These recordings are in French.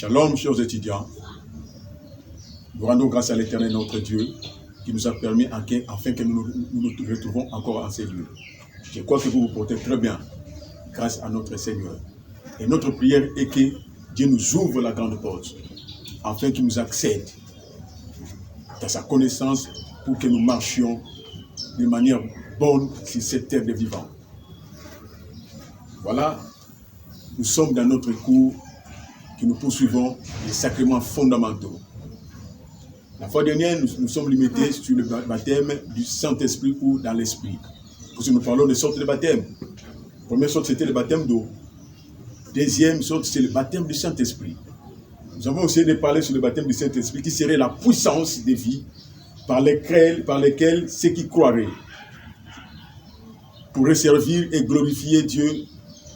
Shalom, chers étudiants. Nous rendons grâce à l'Éternel, notre Dieu, qui nous a permis, afin que nous nous retrouvons encore en ces lieux. Je crois que vous vous portez très bien, grâce à notre Seigneur. Et notre prière est que Dieu nous ouvre la grande porte, afin qu'il nous accède dans sa connaissance, pour que nous marchions de manière bonne sur cette terre de vivants. Voilà, nous sommes dans notre cours que nous poursuivons les sacrements fondamentaux. La fois dernière, nous sommes limités sur le baptême du Saint-Esprit ou dans l'Esprit. Parce que nous parlons de sortes de baptême. La première sorte, c'était le baptême d'eau. Deuxième sorte, c'est le baptême du Saint-Esprit. Nous avons essayé de parler sur le baptême du Saint-Esprit, qui serait la puissance de vie par lesquelles ceux qui croiraient pourraient servir et glorifier Dieu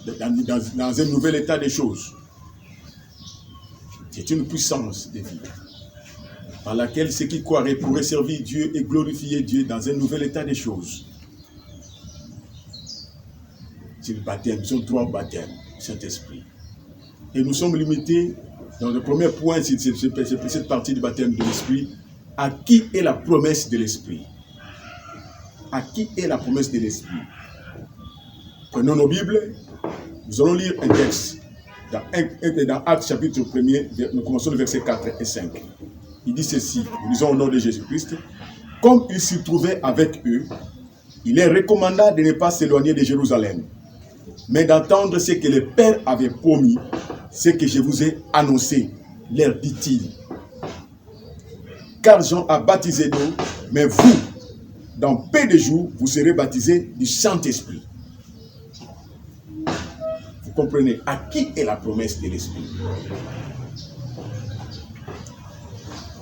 dans un nouvel état des choses. C'est une puissance de vie par laquelle ceux qui croiraient pourraient servir Dieu et glorifier Dieu dans un nouvel état des choses. C'est le baptême, ce sont trois baptêmes, Saint-Esprit. Et nous sommes limités, dans le premier point, c'est cette partie du baptême de l'Esprit, à qui est la promesse de l'Esprit? À qui est la promesse de l'Esprit? Prenons nos Bibles, nous allons lire un texte. Dans Actes chapitre 1er, nous commençons le verset 4 et 5. Il dit ceci, nous lisons au nom de Jésus-Christ. Comme il s'y trouvait avec eux, il les recommanda de ne pas s'éloigner de Jérusalem, mais d'attendre ce que le Père avait promis, ce que je vous ai annoncé, leur dit-il. Car Jean a baptisé d'eau, mais vous, dans peu de jours, vous serez baptisés du Saint-Esprit. Vous comprenez, à qui est la promesse de l'Esprit?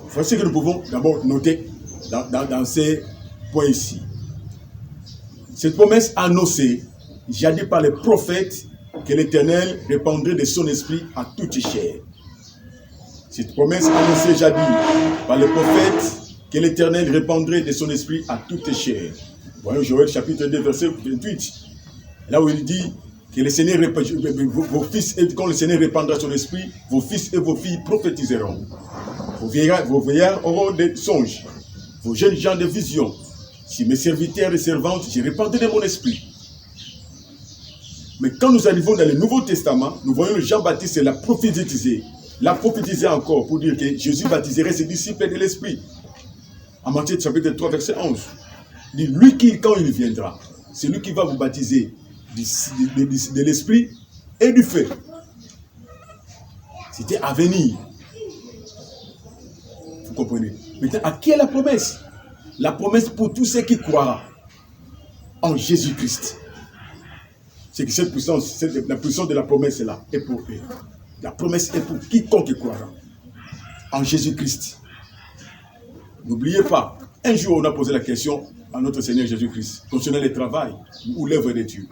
Voici ce que nous pouvons d'abord noter dans ces points ici. Cette promesse annoncée, jadis par les prophètes, que l'Éternel répandrait de son esprit à toute chair. Cette promesse annoncée jadis par les prophètes, que l'Éternel répandrait de son esprit à toute chair. Voyons Joël chapitre 2, verset 28. Là où il dit que le Seigneur, vos fils, quand le Seigneur répandra son esprit, vos fils et vos filles prophétiseront. Vos vieillards auront des songes, vos jeunes gens de visions. Si mes serviteurs et servantes, je répandrai mon esprit. Mais quand nous arrivons dans le Nouveau Testament, nous voyons Jean-Baptiste l'a prophétisé encore pour dire que Jésus baptiserait ses disciples de l'esprit. En Matthieu chapitre 3, verset 11. Il dit, lui qui, quand il viendra, c'est lui qui va vous baptiser de l'esprit et du feu. C'était à venir. Vous comprenez? Maintenant, à qui est la promesse? La promesse pour tous ceux qui croient en Jésus-Christ. C'est que cette puissance, la puissance de la promesse est là, et pour eux. La promesse est pour quiconque croira en Jésus-Christ. N'oubliez pas, un jour on a posé la question à notre Seigneur Jésus-Christ concernant le travail ou l'œuvre de Dieu.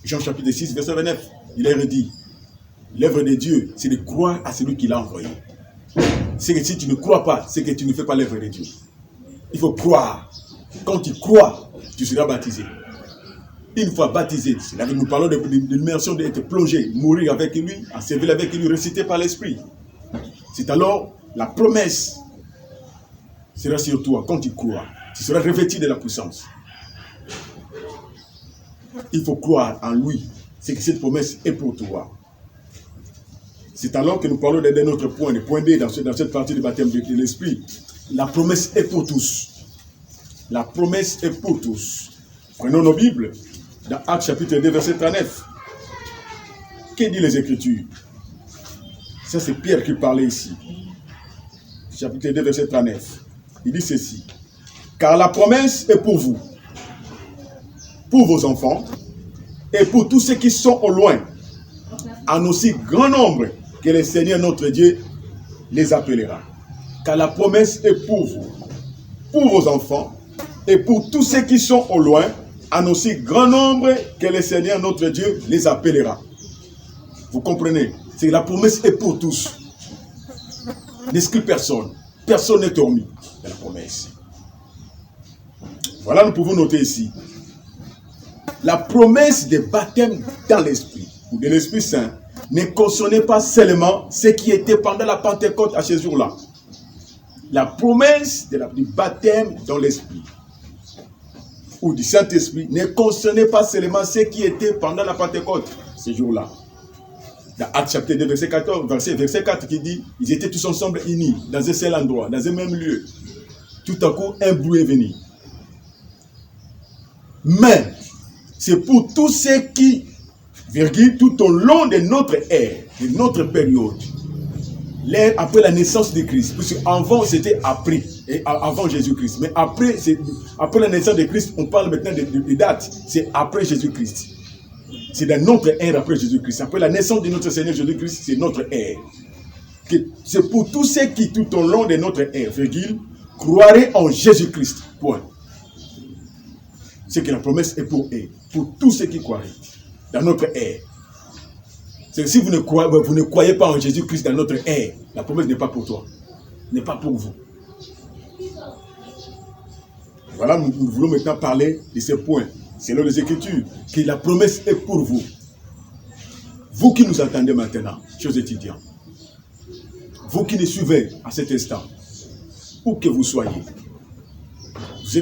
Jean chapitre 6, verset 29, il a redit, l'œuvre de Dieu, c'est de croire à celui qui l'a envoyé. C'est que si tu ne crois pas, c'est que tu ne fais pas l'œuvre de Dieu. Il faut croire. Quand tu crois, tu seras baptisé. Une fois baptisé, nous parlons de l'immersion d'être plongé, mourir avec lui, ensevelir avec lui, récité par l'Esprit. C'est alors la promesse sera sur toi. Quand tu crois, tu seras revêtu de la puissance. Il faut croire en lui. C'est que cette promesse est pour toi. C'est alors que nous parlons d'un autre point, le point D dans cette partie du baptême de l'Esprit. La promesse est pour tous. La promesse est pour tous. Prenons nos Bibles. Dans Actes chapitre 2, verset 39. Que dit les Écritures? Ça, c'est Pierre qui parlait ici. Chapitre 2, verset 39. Il dit ceci. Car la promesse est pour vous, pour vos enfants, et pour tous ceux qui sont au loin, en aussi grand nombre que le Seigneur notre Dieu les appellera. Car la promesse est pour vous, pour vos enfants, et pour tous ceux qui sont au loin, en aussi grand nombre que le Seigneur notre Dieu les appellera. Vous comprenez? C'est que la promesse est pour tous. N'exclut personne. Personne n'est omis de la promesse. Voilà, nous pouvons noter ici. La promesse de baptême dans l'Esprit, ou de l'Esprit Saint, ne concernait pas seulement ce qui était pendant la Pentecôte à ce jour-là. La promesse du baptême dans l'Esprit ou du Saint-Esprit ne concernait pas seulement ce qui était pendant la Pentecôte ce jour-là. Dans Actes chapitre 2, verset 14, verset 4 qui dit, ils étaient tous ensemble unis dans un seul endroit, dans un même lieu. Tout à coup, un bruit est venu. Mais c'est pour tous ceux qui, tout au long de notre ère, de notre période, l'ère après la naissance de Christ, puisque avant c'était après, et avant Jésus-Christ, mais après la naissance de Christ, on parle maintenant de dates, c'est après Jésus-Christ. C'est dans notre ère après Jésus-Christ. Après la naissance de notre Seigneur Jésus-Christ, c'est notre ère. C'est pour tous ceux qui, tout au long de notre ère, croiraient en Jésus-Christ. Point. C'est que la promesse est pour eux. Pour tous ceux qui croiraient dans notre ère. C'est que si vous ne croyez pas en Jésus-Christ dans notre ère, la promesse n'est pas pour toi. N'est pas pour vous. Voilà, nous voulons maintenant parler de ces points. Selon les Écritures, que la promesse est pour vous. Vous qui nous entendez maintenant, chers étudiants, vous qui nous suivez à cet instant, où que vous soyez,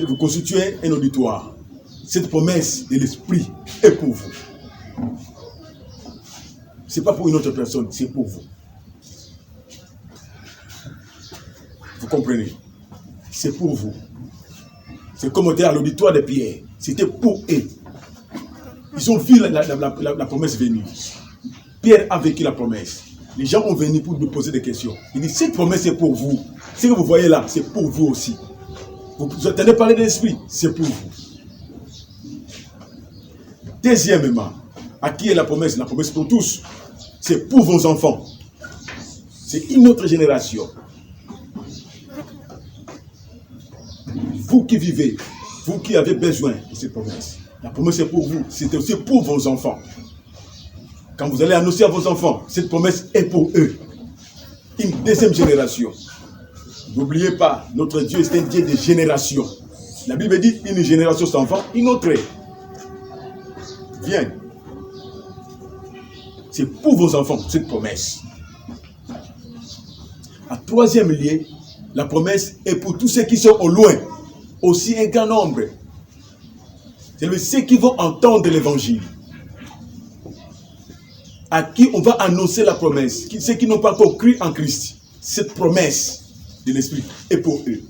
vous constituez un auditoire. Cette promesse de l'Esprit est pour vous. Ce n'est pas pour une autre personne, c'est pour vous. Vous comprenez? C'est pour vous. C'est comme on était à l'auditoire de Pierre. C'était pour eux. Ils ont vu la promesse venir. Pierre a vécu la promesse. Les gens ont venu pour nous poser des questions. Il dit, cette promesse est pour vous. Ce que vous voyez là, c'est pour vous aussi. Vous entendez parler de l'Esprit, c'est pour vous. Deuxièmement, à qui est la promesse? La promesse pour tous. C'est pour vos enfants. C'est une autre génération. Vous qui vivez, vous qui avez besoin de cette promesse. La promesse est pour vous. C'est aussi pour vos enfants. Quand vous allez annoncer à vos enfants, cette promesse est pour eux. Une deuxième génération. N'oubliez pas, notre Dieu est un Dieu de génération. La Bible dit, une génération sans enfant, une autre. Viens. C'est pour vos enfants, cette promesse. En troisième lieu, la promesse est pour tous ceux qui sont au loin. Aussi un grand nombre. C'est ceux qui vont entendre l'évangile. À qui on va annoncer la promesse. Ceux qui n'ont pas encore cru en Christ. Cette promesse de l'Esprit est pour eux.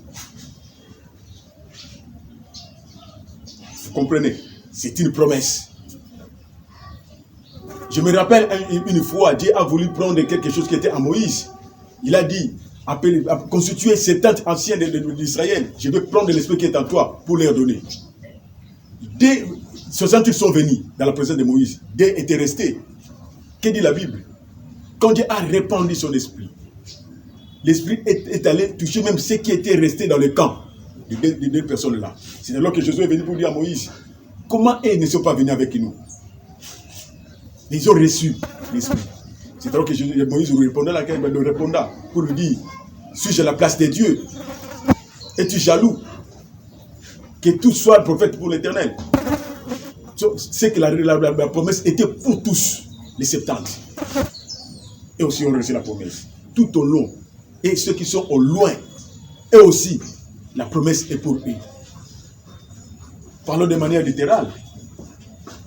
Vous comprenez? C'est une promesse. Je me rappelle une fois, Dieu a voulu prendre quelque chose qui était à Moïse. Il a dit, constituer 70 anciens d'Israël. Je vais prendre l'esprit qui est en toi pour leur donner. Dès 60 sont venus dans la présence de Moïse. Dès étaient restés. Que dit la Bible? Quand Dieu a répandu son esprit, l'esprit est allé toucher même ceux qui étaient restés dans le camp de deux personnes-là. C'est alors que Jésus est venu pour dire à Moïse, comment ils ne sont pas venus avec nous? Ils ont reçu l'esprit. C'est alors que Moïse lui répondait pour lui dire, suis-je à la place de Dieu? Es-tu jaloux? Que tout soit prophète pour l'Éternel. C'est que la promesse était pour tous, les 70. Et aussi on reçoit la promesse. Tout au long. Et ceux qui sont au loin, eux aussi, la promesse est pour eux. Parlons de manière littérale.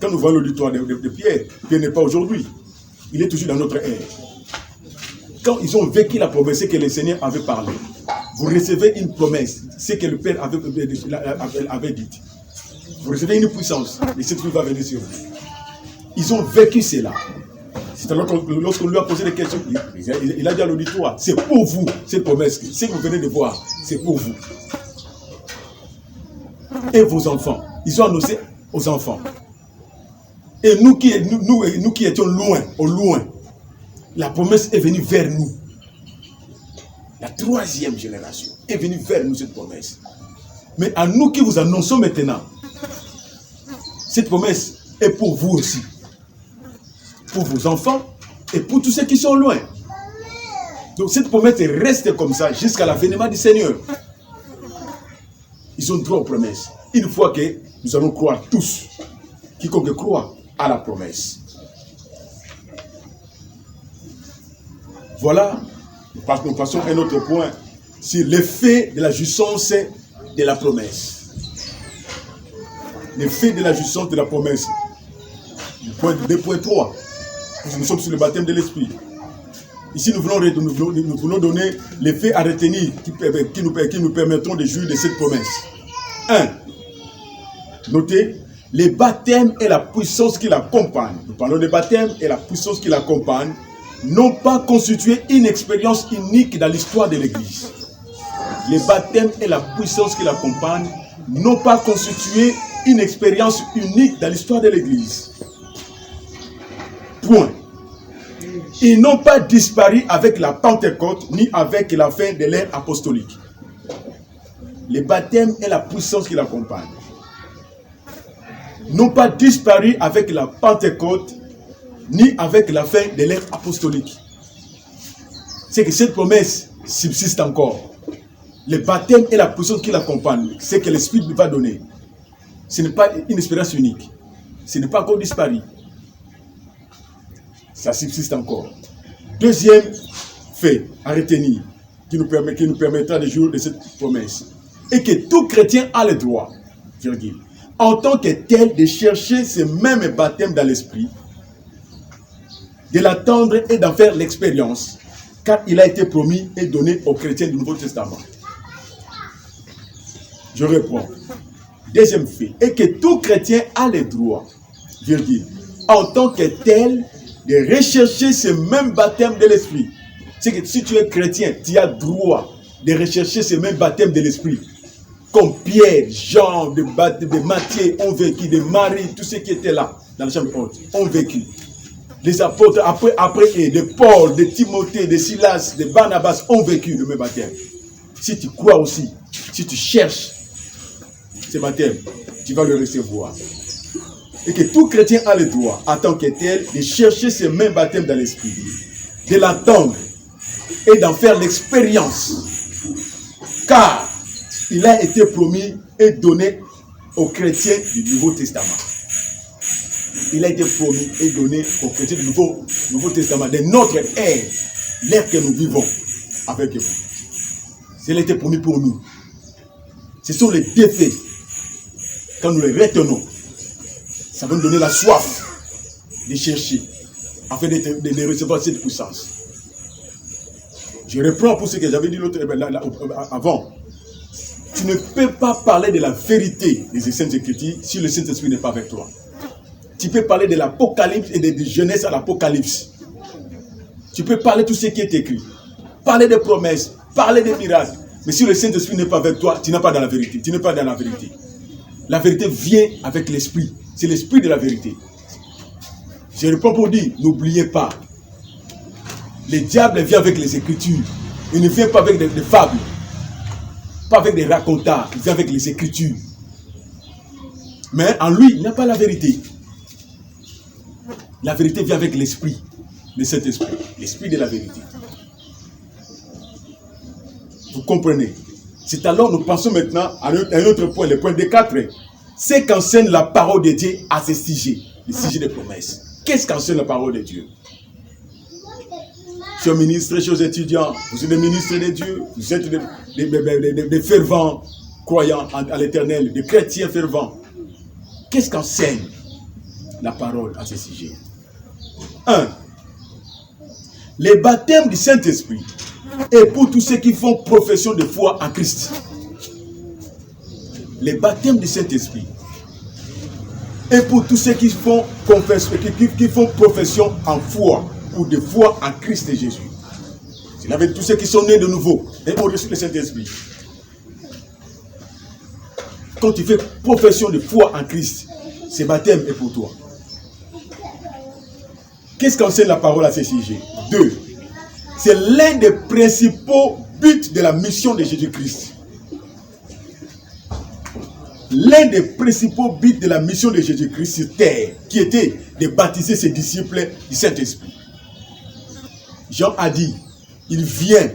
Quand nous voyons l'auditoire de Pierre, Pierre n'est pas aujourd'hui. Il est toujours dans notre ère. Quand ils ont vécu la promesse que le Seigneur avait parlé, vous recevez une promesse, ce que le Père avait dit. Vous recevez une puissance, et cette vie va venir sur vous. Ils ont vécu cela. C'est alors que lorsqu'on lui a posé des questions, il a dit à l'auditoire, c'est pour vous, cette promesse. Ce que vous venez de voir, c'est pour vous. Et vos enfants. Ils ont annoncé aux enfants. Et nous qui étions loin, au loin, la promesse est venue vers nous. La troisième génération est venue vers nous, cette promesse. Mais à nous qui vous annonçons maintenant, cette promesse est pour vous aussi. Pour vos enfants et pour tous ceux qui sont loin. Donc cette promesse reste comme ça jusqu'à l'avènement du Seigneur. Ils ont droit aux promesses. Une fois que nous allons croire tous, quiconque croit à la promesse. Voilà, nous passons à un autre point sur l'effet de la jouissance de la promesse. L'effet de la jouissance de la promesse. 2.3. Nous sommes sur le baptême de l'esprit. Ici, nous voulons donner l'effet à retenir qui nous permettront de jouir de cette promesse. 1. Notez, les baptêmes et la puissance qui l'accompagnent. Nous parlons des baptêmes et la puissance qui l'accompagnent n'ont pas constitué une expérience unique dans l'histoire de l'Église. Les baptêmes et la puissance qui l'accompagnent n'ont pas constitué une expérience unique dans l'histoire de l'Église. Point. Ils n'ont pas disparu avec la Pentecôte ni avec la fin de l'ère apostolique. Les baptêmes et la puissance qui l'accompagnent n'ont pas disparu avec la Pentecôte ni avec la fin de l'ère apostolique. C'est que cette promesse subsiste encore. Les baptêmes et la puissance qui l'accompagnent, c'est que l'Esprit va donner. Ce n'est pas une expérience unique. Ce n'est pas encore disparu. Ça subsiste encore. Deuxième fait à retenir qui nous permettra de jouir de cette promesse et que tout chrétien a le droit, virgule, en tant que tel, de chercher ce même baptême dans l'esprit, de l'attendre et d'en faire l'expérience, car il a été promis et donné aux chrétiens du Nouveau Testament. Je réponds. Deuxième fait, et que tout chrétien a le droit, virgule, en tant que tel, de rechercher ce même baptême de l'esprit. C'est que si tu es chrétien, tu as droit de rechercher ce même baptême de l'esprit. Comme Pierre, Jean, de Matthieu ont vécu, de Marie, tous ceux qui étaient là, dans la chambre haute, ont vécu. Les apôtres, après eux, de Paul, de Timothée, de Silas, de Barnabas, ont vécu le même baptême. Si tu crois aussi, si tu cherches ce baptême, tu vas le recevoir. Et que tout chrétien a le droit, en tant que tel, de chercher ce même baptême dans l'esprit, de l'attendre et d'en faire l'expérience. Car il a été promis et donné aux chrétiens du Nouveau Testament. Il a été promis et donné aux chrétiens du Nouveau Testament, de notre ère, l'ère que nous vivons avec vous. Cela a été promis pour nous. Ce sont les défaits. Quand nous les retenons, ça va nous donner la soif de chercher, afin de recevoir cette puissance. Je reprends pour ce que j'avais dit avant. Tu ne peux pas parler de la vérité des Saintes Écritures si le Saint-Esprit n'est pas avec toi. Tu peux parler de l'Apocalypse et de Genèse à l'Apocalypse. Tu peux parler de tout ce qui est écrit. Parler des promesses, parler des miracles. Mais si le Saint-Esprit n'est pas avec toi, tu n'es pas dans la vérité. Tu n'es pas dans la vérité. La vérité vient avec l'Esprit. C'est l'Esprit de la vérité. Je réponds pour dire, n'oubliez pas. Le diable vient avec les Écritures. Il ne vient pas avec des fables. Pas avec des racontars. Il vient avec les Écritures. Mais en lui, il n'y a pas la vérité. La vérité vient avec l'Esprit. Le Saint-Esprit. L'Esprit de la vérité. Vous comprenez? C'est alors, nous passons maintenant à un autre point, le point D4. C'est qu'enseigne la parole de Dieu à ce sujet, le sujet des promesses. Qu'est-ce qu'enseigne la parole de Dieu? Chers ministres, chers étudiants, vous êtes des ministres de Dieu, vous êtes des fervents croyants à l'Éternel, des chrétiens fervents. Qu'est-ce qu'enseigne la parole à ce sujet? 1. Les baptêmes du Saint-Esprit et pour tous ceux qui font profession de foi en Christ. Les baptêmes du Saint-Esprit et pour tous ceux qui font profession en foi ou de foi en Christ Jésus. C'est avec tous ceux qui sont nés de nouveau et ont reçu le Saint-Esprit. Quand tu fais profession de foi en Christ, ce baptême est pour toi. Qu'est-ce qu'enseigne la parole à ce sujet? 2. C'est l'un des principaux buts de la mission de Jésus-Christ. L'un des principaux buts de la mission de Jésus-Christ sur terre, qui était de baptiser ses disciples du Saint-Esprit. Jean a dit, il vient,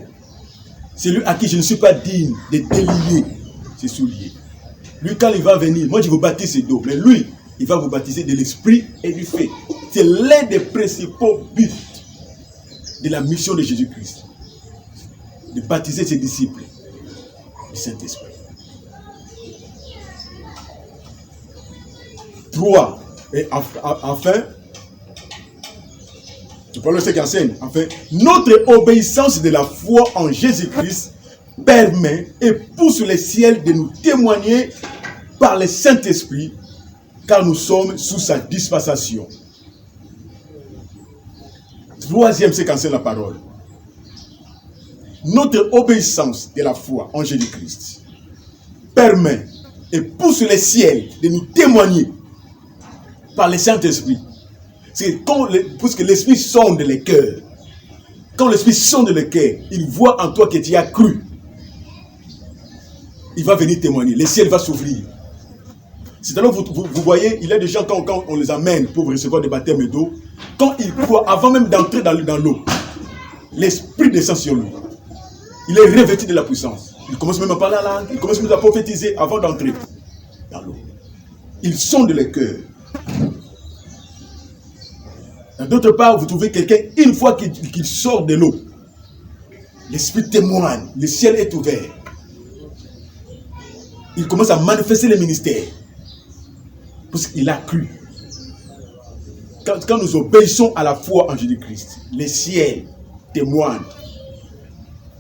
celui à qui je ne suis pas digne de délier ses souliers. Lui, quand il va venir, moi je vous baptise d'eau, mais lui, il va vous baptiser de l'esprit et du feu. C'est l'un des principaux buts de la mission de Jésus-Christ, de baptiser ses disciples du Saint-Esprit. 3. Et enfin, je parle de ce qui enseigne. Enfin, notre obéissance de la foi en Jésus-Christ permet et pousse les ciels de nous témoigner par le Saint-Esprit, car nous sommes sous sa dispensation. 3e, c'est qu'enseigne la parole. Notre obéissance de la foi en Jésus-Christ permet et pousse les ciels de nous témoigner par le Saint-Esprit. C'est puisque l'Esprit sonde les cœurs. Quand l'Esprit sonde les cœurs, il voit en toi que tu as cru. Il va venir témoigner. Le ciel va s'ouvrir. C'est alors vous voyez, il y a des gens quand on les amène pour recevoir des baptêmes d'eau, quand ils croient, avant même d'entrer dans l'eau, l'Esprit descend sur lui. Il est revêtu de la puissance. Il commence même à parler la langue, il commence même à prophétiser avant d'entrer dans l'eau. Il sonde les cœurs. D'autre part, vous trouvez quelqu'un, une fois qu'il sort de l'eau, l'Esprit témoigne, le ciel est ouvert. Il commence à manifester le ministère. Parce qu'il a cru. Quand nous obéissons à la foi en Jésus-Christ, le ciel témoigne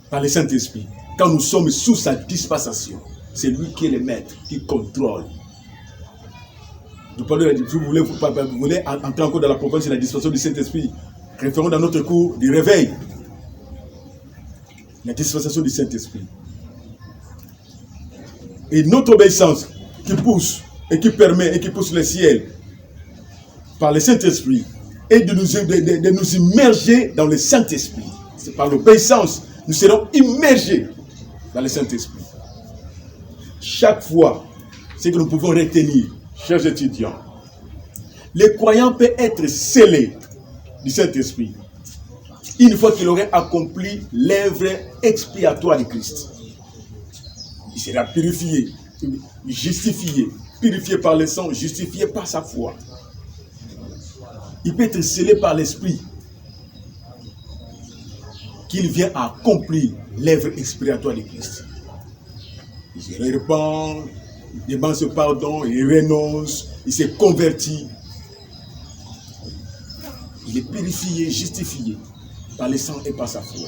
par le Saint-Esprit. Quand nous sommes sous sa dispensation, c'est lui qui est le maître, qui contrôle. Vous voulez entrer encore dans la province de la dispensation du Saint-Esprit. Référons dans notre cours du réveil. La dispensation du Saint-Esprit. Et notre obéissance qui pousse et qui permet et qui pousse le ciel par le Saint-Esprit et de nous immerger dans le Saint-Esprit. C'est par l'obéissance, nous serons immergés dans le Saint-Esprit. Chaque fois, ce que nous pouvons retenir, chers étudiants, le croyant peut être scellé du Saint-Esprit une fois qu'il aurait accompli l'œuvre expiatoire de Christ. Il sera purifié, justifié, purifié par le sang, justifié par sa foi. Il peut être scellé par l'Esprit qu'il vient à accomplir l'œuvre expiatoire de Christ. Il se repent, il demande ce pardon, il renonce, il s'est converti. Il est purifié, justifié par le sang et par sa foi.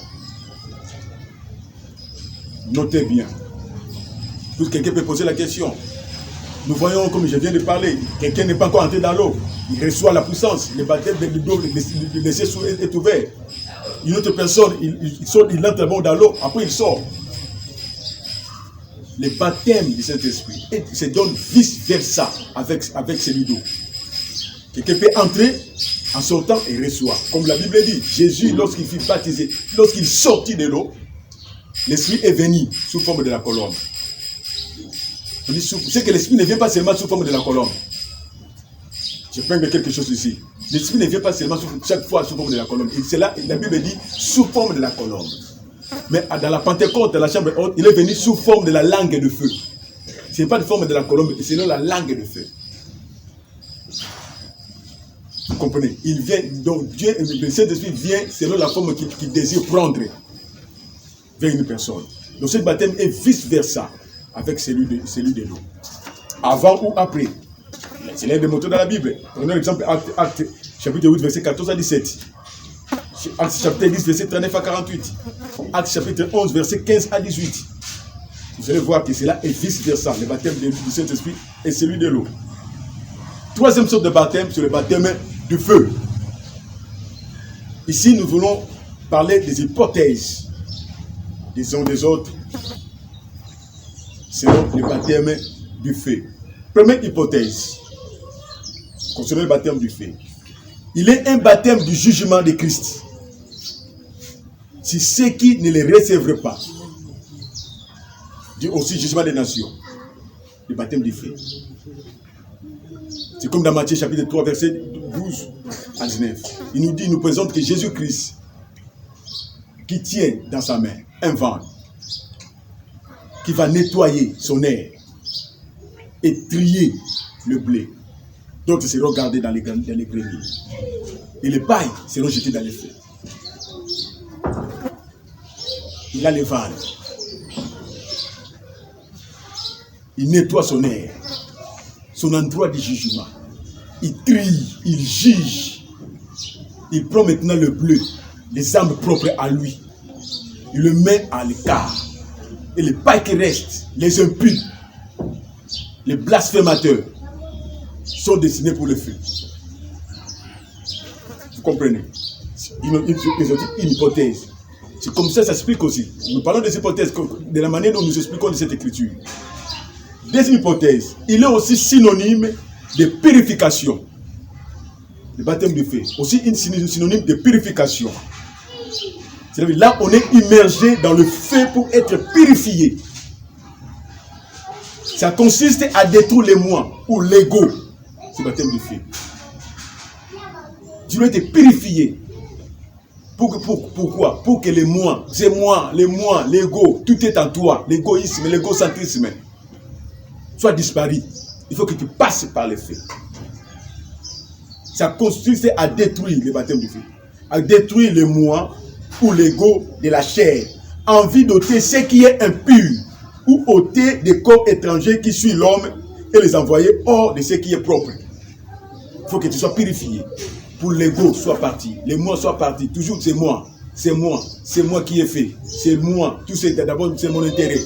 Notez bien. Tout quelqu'un peut poser la question. Nous voyons, comme je viens de parler, quelqu'un n'est pas encore entré dans l'eau. Il reçoit la puissance. Le baptême de l'eau, le ciel est ouvert. Une autre personne, il entre dans l'eau, après il sort. Le baptême du Saint-Esprit se donne vice-versa avec celui d'eau. Quelqu'un peut entrer en sortant et reçoit. Comme la Bible dit, Jésus, lorsqu'il fut baptisé, lorsqu'il sortit de l'eau, l'Esprit est venu sous forme de la colombe. C'est que l'Esprit ne vient pas seulement sous forme de la colombe. Je prends quelque chose ici. L'Esprit ne vient pas seulement chaque fois sous forme de la colombe. Et c'est là, la Bible dit sous forme de la colombe. Mais dans la Pentecôte, dans la chambre haute, il est venu sous forme de la langue de feu. Ce n'est pas de forme de la colombe, c'est la langue de feu. Vous comprenez? Il vient, donc Dieu, le Saint-Esprit vient selon la forme qu'il désire prendre vers une personne. Donc ce baptême est vice-versa avec celui de l'eau. Avant ou après. C'est l'un des mots dans la Bible. Prenons l'exemple Acte chapitre 8, verset 14 à 17. Acte chapitre 10, verset 39 à 48. Acte chapitre 11, verset 15 à 18. Vous allez voir que cela est vice-versa. Le baptême du Saint-Esprit et celui de l'eau. Troisième sorte de baptême, c'est le baptême du feu. Ici, nous voulons parler des hypothèses des uns des autres selon le baptême du feu. Première hypothèse concernant le baptême du feu. Il est un baptême du jugement de Christ. Si ceux qui ne le recevraient pas, dit aussi jugement des nations, le baptême du feu. C'est comme dans Matthieu chapitre 3, verset 12 à 19. Il nous présente que Jésus-Christ, qui tient dans sa main un vent, qui va nettoyer son air et trier le blé. D'autres seront gardés dans les greniers. Et les pailles seront jetées dans les feux. il a les vannes. Il nettoie son air, son endroit de jugement. Il trie, il juge. Il prend maintenant le bleu, les âmes propres à lui. Il le met à l'écart. Et les pailles qui restent, les impies, les blasphémateurs, sont destinés pour le feu. Vous comprenez? Une hypothèse. C'est comme ça s'explique aussi. Nous parlons des hypothèses, de la manière dont nous expliquons de cette écriture. Deuxième hypothèse, il est aussi synonyme de purification. Le baptême de feu, aussi une synonyme de purification. C'est-à-dire là, on est immergé dans le feu pour être purifié. Ça consiste à détruire les moi ou l'ego. C'est le baptême de feu. Tu dois être purifié. Pourquoi? Pour que les moi, c'est moi, les moi, l'ego, tout est en toi, l'égoïsme, l'égocentrisme soit disparu. Il faut que tu passes par le feu. Ça consiste à détruire le baptême du feu, à détruire le moi ou l'ego de la chair, envie d'ôter ce qui est impur, ou ôter des corps étrangers qui suivent l'homme et les envoyer hors de ce qui est propre. Il faut que tu sois purifié. Pour l'ego soit parti, les moi soient partis. Toujours c'est moi qui ai fait, c'est moi. Tout c'est d'abord c'est mon intérêt.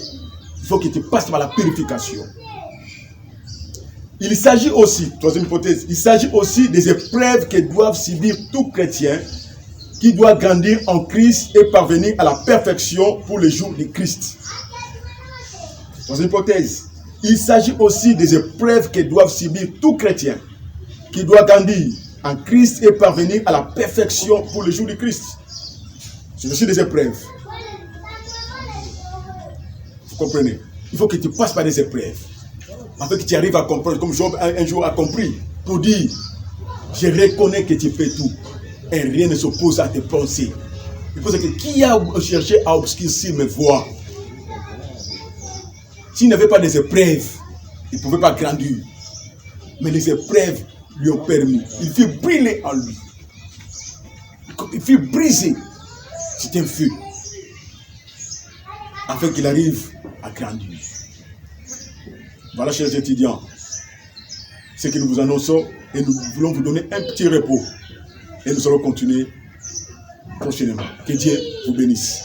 Il faut que tu passes par la purification. Il s'agit aussi, troisième hypothèse, il s'agit aussi des épreuves que doivent subir tout chrétien qui doit grandir en Christ et parvenir à la perfection pour le jour de Christ. Troisième hypothèse, il s'agit aussi des épreuves que doivent subir tout chrétien qui doit grandir en Christ et parvenir à la perfection pour le jour du Christ. C'est aussi des épreuves. Vous comprenez? Il faut que tu passes par des épreuves. Afin que tu arrives à comprendre, comme Job un jour a compris, pour dire, je reconnais que tu fais tout, et rien ne s'oppose à tes pensées. Il faut que qui a cherché à obscurcir mes voies? S'il n'avait pas des épreuves, il ne pouvait pas grandir. Mais les épreuves lui ont permis. Il fit brûler en lui. Il fit briser. C'est un feu. Afin qu'il arrive à grandir. Voilà, chers étudiants, ce que nous vous annonçons et nous voulons vous donner un petit repos. Et nous allons continuer prochainement. Que Dieu vous bénisse.